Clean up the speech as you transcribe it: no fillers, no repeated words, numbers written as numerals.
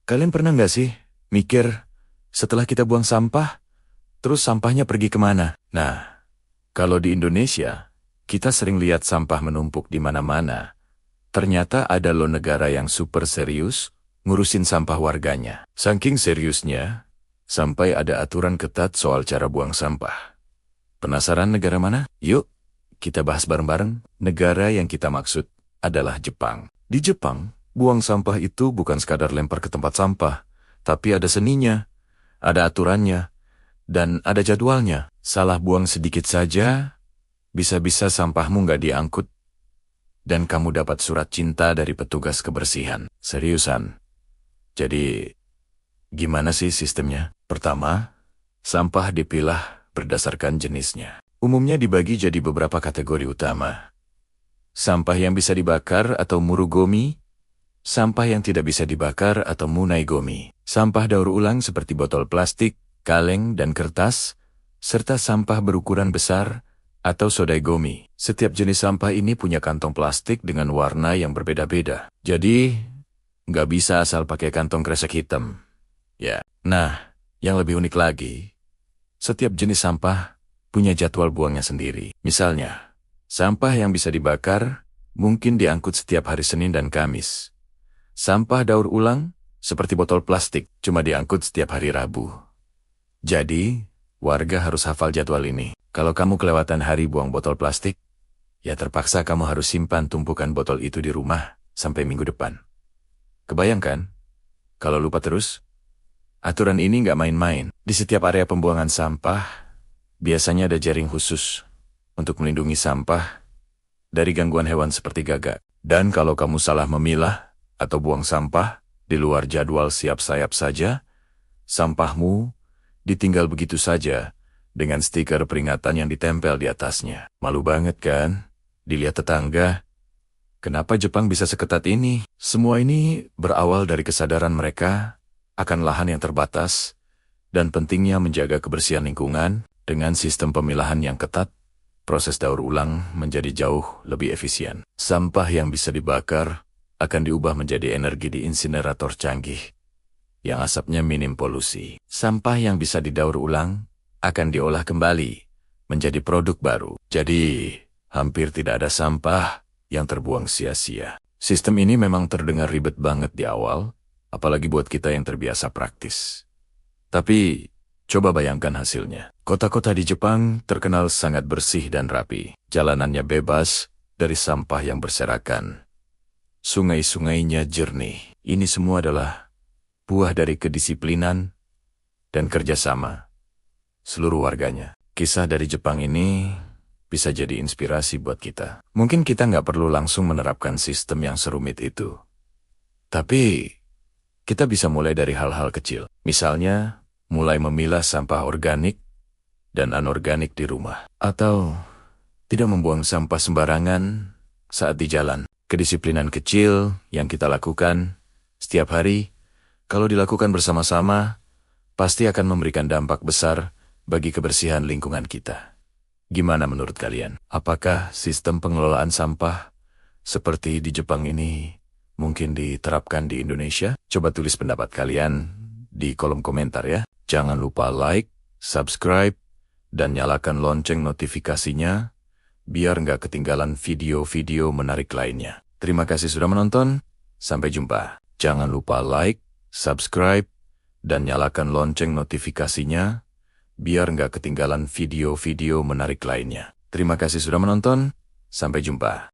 Kalian pernah nggak sih mikir setelah kita buang sampah, terus sampahnya pergi kemana? Nah, kalau di Indonesia, kita sering lihat sampah menumpuk di mana-mana. Ternyata ada loh negara yang super serius ngurusin sampah warganya. Saking seriusnya, sampai ada aturan ketat soal cara buang sampah. Penasaran negara mana? Yuk, kita bahas bareng-bareng. Negara yang kita maksud adalah Jepang. Di Jepang, buang sampah itu bukan sekadar lempar ke tempat sampah, tapi ada seninya, ada aturannya, dan ada jadwalnya. Salah buang sedikit saja, bisa-bisa sampahmu nggak diangkut, dan kamu dapat surat cinta dari petugas kebersihan. Seriusan. Jadi, gimana sih sistemnya? Pertama, sampah dipilah berdasarkan jenisnya. Umumnya dibagi jadi beberapa kategori utama. Sampah yang bisa dibakar atau murugomi, sampah yang tidak bisa dibakar atau munaigomi, sampah daur ulang seperti botol plastik, kaleng, dan kertas, serta sampah berukuran besar atau sodaigomi. Setiap jenis sampah ini punya kantong plastik dengan warna yang berbeda-beda. Jadi, nggak bisa asal pakai kantong kresek hitam. Ya. Nah, yang lebih unik lagi, setiap jenis sampah punya jadwal buangnya sendiri. Misalnya, sampah yang bisa dibakar mungkin diangkut setiap hari Senin dan Kamis. Sampah daur ulang, seperti botol plastik, cuma diangkut setiap hari Rabu. Jadi, warga harus hafal jadwal ini. Kalau kamu kelewatan hari buang botol plastik, ya terpaksa kamu harus simpan tumpukan botol itu di rumah sampai minggu depan. Kebayangkan? Kalau lupa terus? Aturan ini nggak main-main. Di setiap area pembuangan sampah, biasanya ada jaring khusus untuk melindungi sampah dari gangguan hewan seperti gagak. Dan kalau kamu salah memilah atau buang sampah di luar jadwal siap sayap saja, sampahmu ditinggal begitu saja dengan stiker peringatan yang ditempel di atasnya. Malu banget kan? Dilihat tetangga. Kenapa Jepang bisa seketat ini? Semua ini berawal dari kesadaran mereka akan lahan yang terbatas dan pentingnya menjaga kebersihan lingkungan. Dengan sistem pemilahan yang ketat, proses daur ulang menjadi jauh lebih efisien. Sampah yang bisa dibakar akan diubah menjadi energi di insinerator canggih yang asapnya minim polusi. Sampah yang bisa didaur ulang akan diolah kembali menjadi produk baru. Jadi, hampir tidak ada sampah yang terbuang sia-sia. Sistem ini memang terdengar ribet banget di awal, apalagi buat kita yang terbiasa praktis. Tapi, coba bayangkan hasilnya. Kota-kota di Jepang terkenal sangat bersih dan rapi. Jalanannya bebas dari sampah yang berserakan. Sungai-sungainya jernih. Ini semua adalah buah dari kedisiplinan dan kerjasama seluruh warganya. Kisah dari Jepang ini bisa jadi inspirasi buat kita. Mungkin kita nggak perlu langsung menerapkan sistem yang serumit itu. Tapi, kita bisa mulai dari hal-hal kecil. Misalnya, mulai memilah sampah organik dan anorganik di rumah. Atau, tidak membuang sampah sembarangan saat di jalan. Kedisiplinan kecil yang kita lakukan setiap hari, kalau dilakukan bersama-sama, pasti akan memberikan dampak besar bagi kebersihan lingkungan kita. Gimana menurut kalian? Apakah sistem pengelolaan sampah seperti di Jepang ini mungkin diterapkan di Indonesia? Coba tulis pendapat kalian di kolom komentar ya. Jangan lupa like, subscribe, dan nyalakan lonceng notifikasinya biar nggak ketinggalan video-video menarik lainnya. Terima kasih sudah menonton. Sampai jumpa. Jangan lupa like, subscribe, dan nyalakan lonceng notifikasinya biar nggak ketinggalan video-video menarik lainnya. Terima kasih sudah menonton. Sampai jumpa.